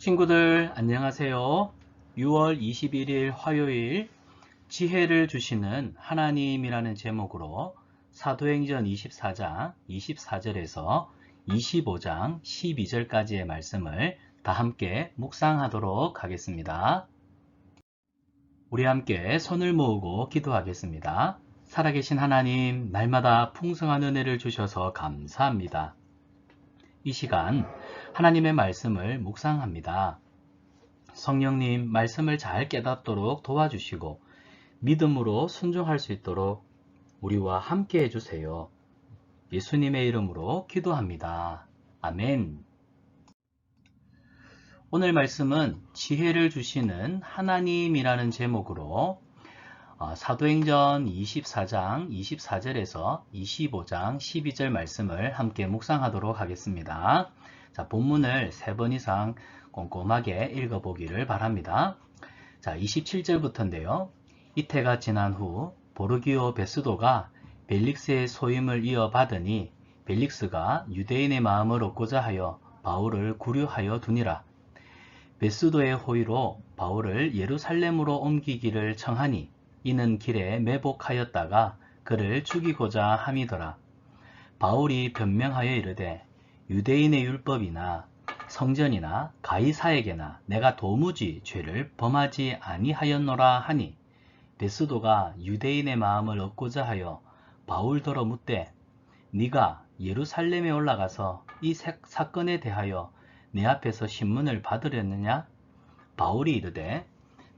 친구들 안녕하세요. 6월 21일 화요일 지혜를 주시는 하나님이라는 제목으로 사도행전 24장 24절에서 25장 12절까지의 말씀을 다 함께 묵상하도록 하겠습니다. 우리 함께 손을 모으고 기도하겠습니다. 살아계신 하나님, 날마다 풍성한 은혜를 주셔서 감사합니다. 이 시간 하나님의 말씀을 묵상합니다. 성령님, 말씀을 잘 깨닫도록 도와주시고 믿음으로 순종할 수 있도록 우리와 함께 해주세요. 예수님의 이름으로 기도합니다. 아멘. 오늘 말씀은 지혜를 주시는 하나님이라는 제목으로 사도행전 24장 24절에서 25장 12절 말씀을 함께 묵상하도록 하겠습니다. 자, 본문을 3번 이상 꼼꼼하게 읽어보기를 바랍니다. 자, 27절부터인데요. 이태가 지난 후 보르기오 베스도가 벨릭스의 소임을 이어받으니 벨릭스가 유대인의 마음을 얻고자 하여 바울을 구류하여 두니라. 베스도의 호의로 바울을 예루살렘으로 옮기기를 청하니 이는 길에 매복하였다가 그를 죽이고자 함이더라. 바울이 변명하여 이르되 유대인의 율법이나 성전이나 가이사에게나 내가 도무지 죄를 범하지 아니하였노라 하니 베스도가 유대인의 마음을 얻고자 하여 바울더러 묻되 네가 예루살렘에 올라가서 이 사건에 대하여 내 앞에서 신문을 받으렸느냐? 바울이 이르되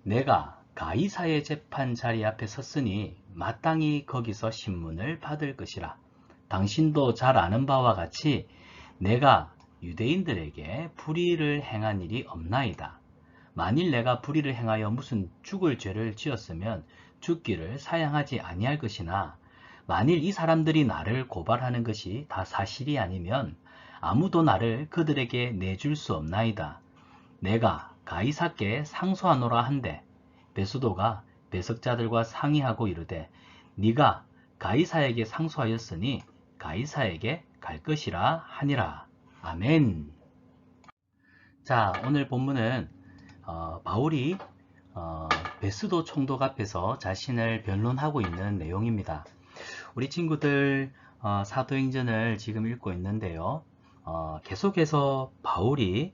내가 가이사의 재판 자리 앞에 섰으니 마땅히 거기서 신문을 받을 것이라. 당신도 잘 아는 바와 같이 내가 유대인들에게 불의를 행한 일이 없나이다. 만일 내가 불의를 행하여 무슨 죽을 죄를 지었으면 죽기를 사양하지 아니할 것이나 만일 이 사람들이 나를 고발하는 것이 다 사실이 아니면 아무도 나를 그들에게 내줄 수 없나이다. 내가 가이사께 상소하노라 한데 베스도가 배석자들과 상의하고 이르되 네가 가이사에게 상소하였으니 가이사에게 갈 것이라 하니라. 아멘. 자, 오늘 본문은 바울이 베스도 총독 앞에서 자신을 변론하고 있는 내용입니다. 우리 친구들 사도행전을 지금 읽고 있는데요. 계속해서 바울이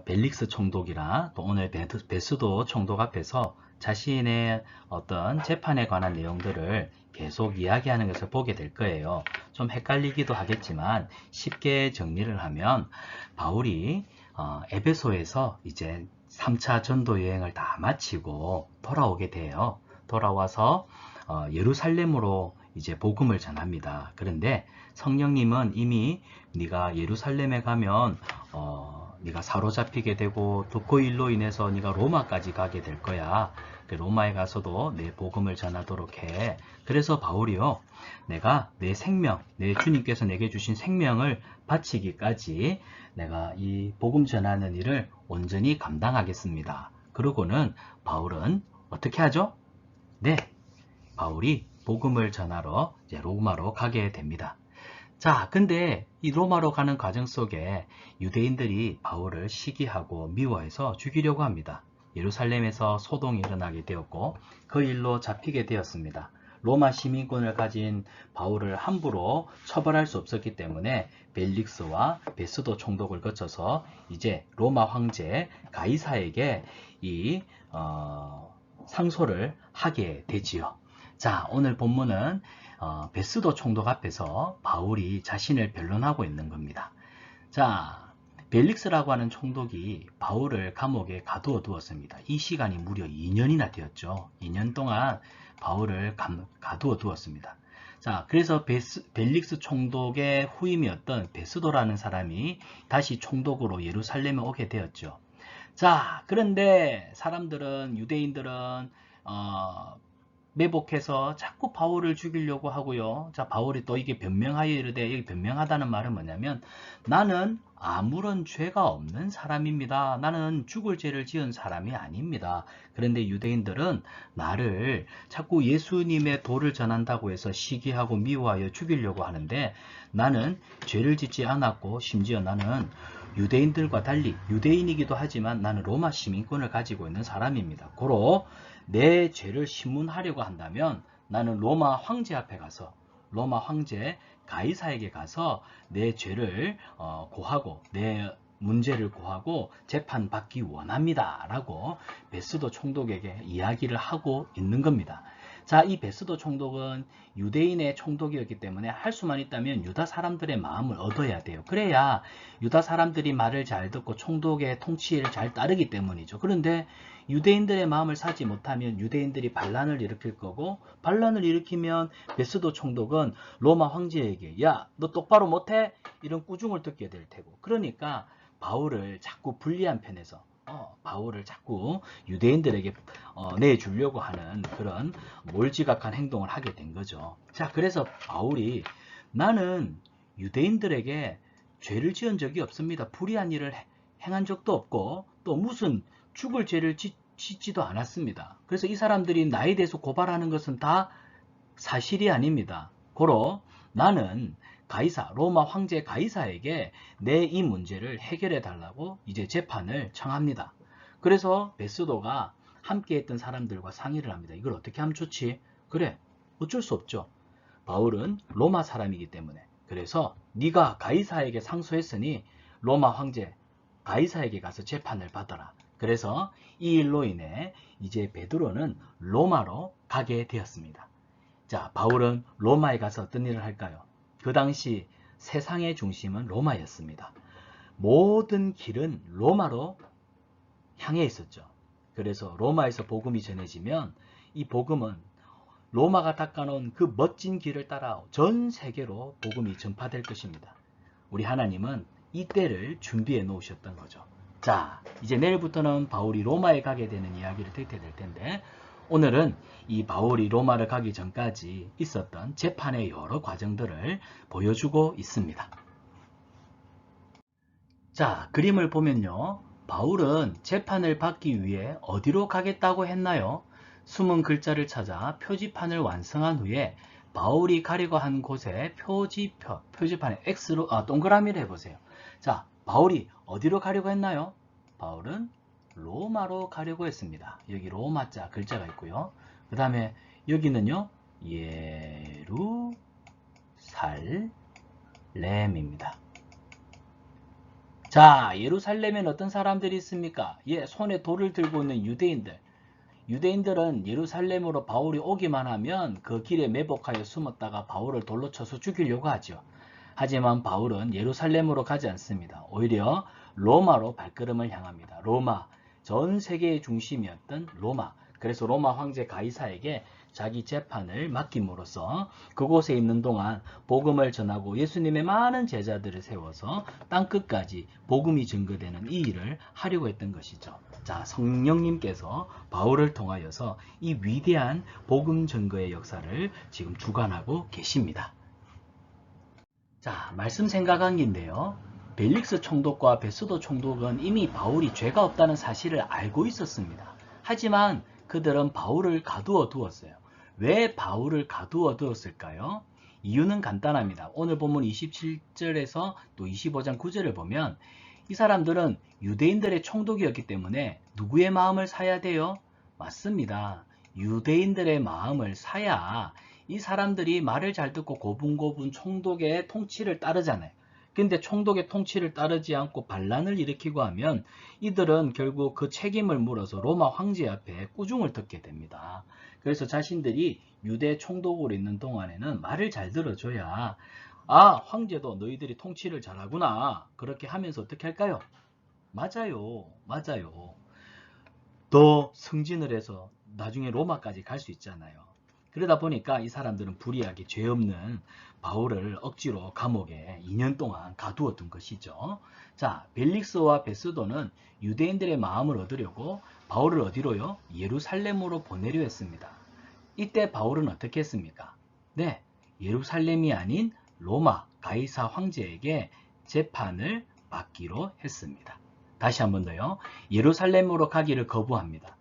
벨릭스 총독이나 또 오늘 베스도 총독 앞에서 자신의 어떤 재판에 관한 내용들을 계속 이야기하는 것을 보게 될 거예요. 좀 헷갈리기도 하겠지만 쉽게 정리를 하면 바울이 에베소에서 이제 3차 전도 여행을 다 마치고 돌아오게 돼요. 돌아와서 예루살렘으로 이제 복음을 전합니다. 그런데 성령님은 이미 네가 예루살렘에 가면 네가 사로잡히게 되고 또 그 일로 인해서 네가 로마까지 가게 될 거야. 로마에 가서도 내 복음을 전하도록 해. 그래서 바울이요, 내가 내 생명, 내 주님께서 내게 주신 생명을 바치기까지 내가 이 복음 전하는 일을 온전히 감당하겠습니다. 그러고는 바울은 어떻게 하죠? 네, 바울이 복음을 전하러 이제 로마로 가게 됩니다. 자, 근데 이 로마로 가는 과정 속에 유대인들이 바울을 시기하고 미워해서 죽이려고 합니다. 예루살렘에서 소동이 일어나게 되었고 그 일로 잡히게 되었습니다. 로마 시민권을 가진 바울을 함부로 처벌할 수 없었기 때문에 벨릭스와 베스도 총독을 거쳐서 이제 로마 황제 가이사에게 이 상소를 하게 되지요. 자, 오늘 본문은 베스도 총독 앞에서 바울이 자신을 변론하고 있는 겁니다. 자, 벨릭스라고 하는 총독이 바울을 감옥에 가두어 두었습니다. 이 시간이 무려 2년이나 되었죠. 2년 동안 바울을 가두어 두었습니다. 자, 그래서 벨릭스 총독의 후임이었던 베스도라는 사람이 다시 총독으로 예루살렘에 오게 되었죠. 자, 그런데 사람들은, 유대인들은 매복해서 자꾸 바울을 죽이려고 하고요. 자, 바울이 또 이게 변명하여 이르되, 여기 변명하다는 말은 뭐냐면 나는 아무런 죄가 없는 사람입니다. 나는 죽을 죄를 지은 사람이 아닙니다. 그런데 유대인들은 나를 자꾸 예수님의 도를 전한다고 해서 시기하고 미워하여 죽이려고 하는데 나는 죄를 짓지 않았고 심지어 나는 유대인들과 달리 유대인이기도 하지만 나는 로마 시민권을 가지고 있는 사람입니다. 고로 내 죄를 신문하려고 한다면 나는 로마 황제 앞에 가서 로마 황제 가이사에게 가서 내 죄를 고하고 내 문제를 고하고 재판받기 원합니다. 라고 베스도 총독에게 이야기를 하고 있는 겁니다. 자, 이 베스도 총독은 유대인의 총독이었기 때문에 할 수만 있다면 유다 사람들의 마음을 얻어야 돼요. 그래야 유다 사람들이 말을 잘 듣고 총독의 통치를 잘 따르기 때문이죠. 그런데 유대인들의 마음을 사지 못하면 유대인들이 반란을 일으킬 거고, 반란을 일으키면 베스도 총독은 로마 황제에게 야, 너 똑바로 못해? 이런 꾸중을 듣게 될 테고, 그러니까 바울을 자꾸 불리한 편에서 바울을 자꾸 유대인들에게 내주려고 하는 그런 몰지각한 행동을 하게 된 거죠. 자, 그래서 바울이 나는 유대인들에게 죄를 지은 적이 없습니다. 불의한 일을 행한 적도 없고 또 무슨 죽을 죄를 짓지도 않았습니다. 그래서 이 사람들이 나에 대해서 고발하는 것은 다 사실이 아닙니다. 고로 나는 가이사, 로마 황제 가이사에게 내 이 문제를 해결해 달라고 이제 재판을 청합니다. 그래서 베스도가 함께 했던 사람들과 상의를 합니다. 이걸 어떻게 하면 좋지? 그래, 어쩔 수 없죠. 바울은 로마 사람이기 때문에. 그래서 네가 가이사에게 상소했으니 로마 황제 가이사에게 가서 재판을 받아라. 그래서 이 일로 인해 이제 베드로는 로마로 가게 되었습니다. 자, 바울은 로마에 가서 어떤 일을 할까요? 그 당시 세상의 중심은 로마였습니다. 모든 길은 로마로 향해 있었죠. 그래서 로마에서 복음이 전해지면 이 복음은 로마가 닦아놓은 그 멋진 길을 따라 전 세계로 복음이 전파될 것입니다. 우리 하나님은 이 때를 준비해 놓으셨던 거죠. 자, 이제 내일부터는 바울이 로마에 가게 되는 이야기를 듣게 될 텐데, 오늘은 이 바울이 로마를 가기 전까지 있었던 재판의 여러 과정들을 보여주고 있습니다. 자, 그림을 보면요. 바울은 재판을 받기 위해 어디로 가겠다고 했나요? 숨은 글자를 찾아 표지판을 완성한 후에 바울이 가려고 한 곳에 표지판에 X로, 동그라미를 해보세요. 자, 바울이 어디로 가려고 했나요? 바울은 로마로 가려고 했습니다. 여기 로마자 글자가 있고요. 그 다음에 여기는요, 예루살렘입니다. 자, 예루살렘엔 어떤 사람들이 있습니까? 손에 돌을 들고 있는 유대인들. 유대인들은 예루살렘으로 바울이 오기만 하면 그 길에 매복하여 숨었다가 바울을 돌로 쳐서 죽이려고 하죠. 하지만 바울은 예루살렘으로 가지 않습니다. 오히려 로마로 발걸음을 향합니다. 로마, 전 세계의 중심이었던 로마. 그래서 로마 황제 가이사에게 자기 재판을 맡김으로써 그곳에 있는 동안 복음을 전하고 예수님의 많은 제자들을 세워서 땅끝까지 복음이 증거되는 이 일을 하려고 했던 것이죠. 자, 성령님께서 바울을 통하여서 이 위대한 복음 증거의 역사를 지금 주관하고 계십니다. 자, 말씀 생각한기인데요. 벨릭스 총독과 베스도 총독은 이미 바울이 죄가 없다는 사실을 알고 있었습니다. 하지만 그들은 바울을 가두어 두었어요. 왜 바울을 가두어 두었을까요? 이유는 간단합니다. 오늘 본문 27절에서 또 25장 9절을 보면 이 사람들은 유대인들의 총독이었기 때문에 누구의 마음을 사야 돼요? 맞습니다. 유대인들의 마음을 사야 이 사람들이 말을 잘 듣고 고분고분 총독의 통치를 따르잖아요. 근데 총독의 통치를 따르지 않고 반란을 일으키고 하면 이들은 결국 그 책임을 물어서 로마 황제 앞에 꾸중을 듣게 됩니다. 그래서 자신들이 유대 총독으로 있는 동안에는 말을 잘 들어줘야 황제도 너희들이 통치를 잘하구나 그렇게 하면서 어떻게 할까요? 맞아요. 더 승진을 해서 나중에 로마까지 갈 수 있잖아요. 그러다 보니까 이 사람들은 불의하게 죄 없는 바울을 억지로 감옥에 2년 동안 가두어 둔 것이죠. 자, 벨릭스와 베스도는 유대인들의 마음을 얻으려고 바울을 어디로요? 예루살렘으로 보내려 했습니다. 이때 바울은 어떻게 했습니까? 네, 예루살렘이 아닌 로마 가이사 황제에게 재판을 받기로 했습니다. 다시 한 번 더요. 예루살렘으로 가기를 거부합니다.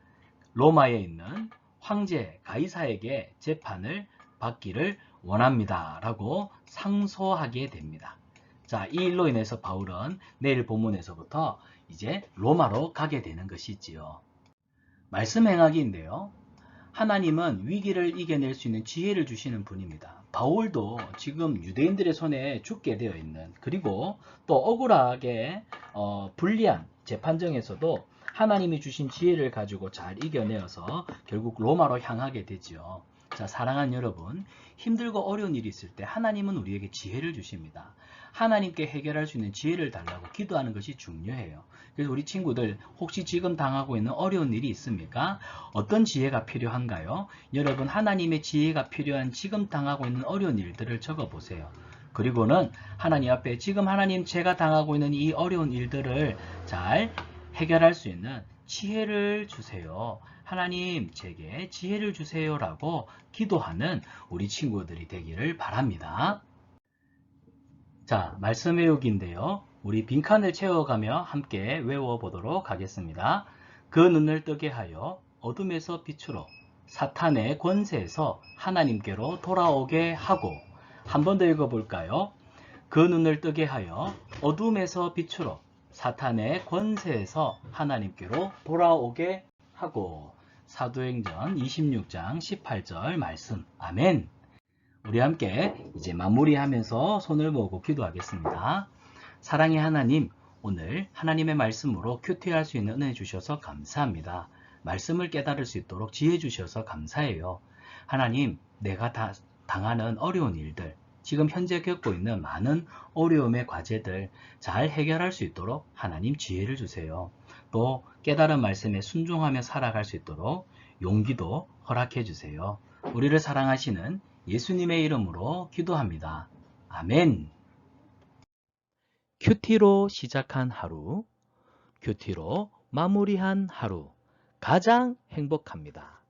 로마에 있는 황제 가이사에게 재판을 받기를 원합니다. 라고 상소하게 됩니다. 자, 이 일로 인해서 바울은 내일 본문에서부터 이제 로마로 가게 되는 것이지요. 말씀 행하기인데요. 하나님은 위기를 이겨낼 수 있는 지혜를 주시는 분입니다. 바울도 지금 유대인들의 손에 죽게 되어 있는, 그리고 또 억울하게 불리한 재판정에서도 하나님이 주신 지혜를 가지고 잘 이겨내어서 결국 로마로 향하게 되죠. 자, 사랑하는 여러분, 힘들고 어려운 일이 있을 때 하나님은 우리에게 지혜를 주십니다. 하나님께 해결할 수 있는 지혜를 달라고 기도하는 것이 중요해요. 그래서 우리 친구들 혹시 지금 당하고 있는 어려운 일이 있습니까? 어떤 지혜가 필요한가요? 여러분, 하나님의 지혜가 필요한 지금 당하고 있는 어려운 일들을 적어보세요. 그리고는 하나님 앞에 지금 하나님 제가 당하고 있는 이 어려운 일들을 잘 해결할 수 있는 지혜를 주세요. 하나님 제게 지혜를 주세요 라고 기도하는 우리 친구들이 되기를 바랍니다. 자, 말씀 외우기인데요. 우리 빈칸을 채워가며 함께 외워보도록 하겠습니다. 그 눈을 뜨게 하여 어둠에서 빛으로 사탄의 권세에서 하나님께로 돌아오게 하고, 한 번 더 읽어볼까요? 그 눈을 뜨게 하여 어둠에서 빛으로 사탄의 권세에서 하나님께로 돌아오게 하고. 사도행전 26장 18절 말씀. 아멘. 우리 함께 이제 마무리하면서 손을 모으고 기도하겠습니다. 사랑의 하나님, 오늘 하나님의 말씀으로 큐티할 수 있는 은혜 주셔서 감사합니다. 말씀을 깨달을 수 있도록 지혜 주셔서 감사해요. 하나님, 내가 당하는 어려운 일들, 지금 현재 겪고 있는 많은 어려움의 과제들 잘 해결할 수 있도록 하나님 지혜를 주세요. 또 깨달은 말씀에 순종하며 살아갈 수 있도록 용기도 허락해 주세요. 우리를 사랑하시는 예수님의 이름으로 기도합니다. 아멘. 큐티로 시작한 하루, 큐티로 마무리한 하루, 가장 행복합니다.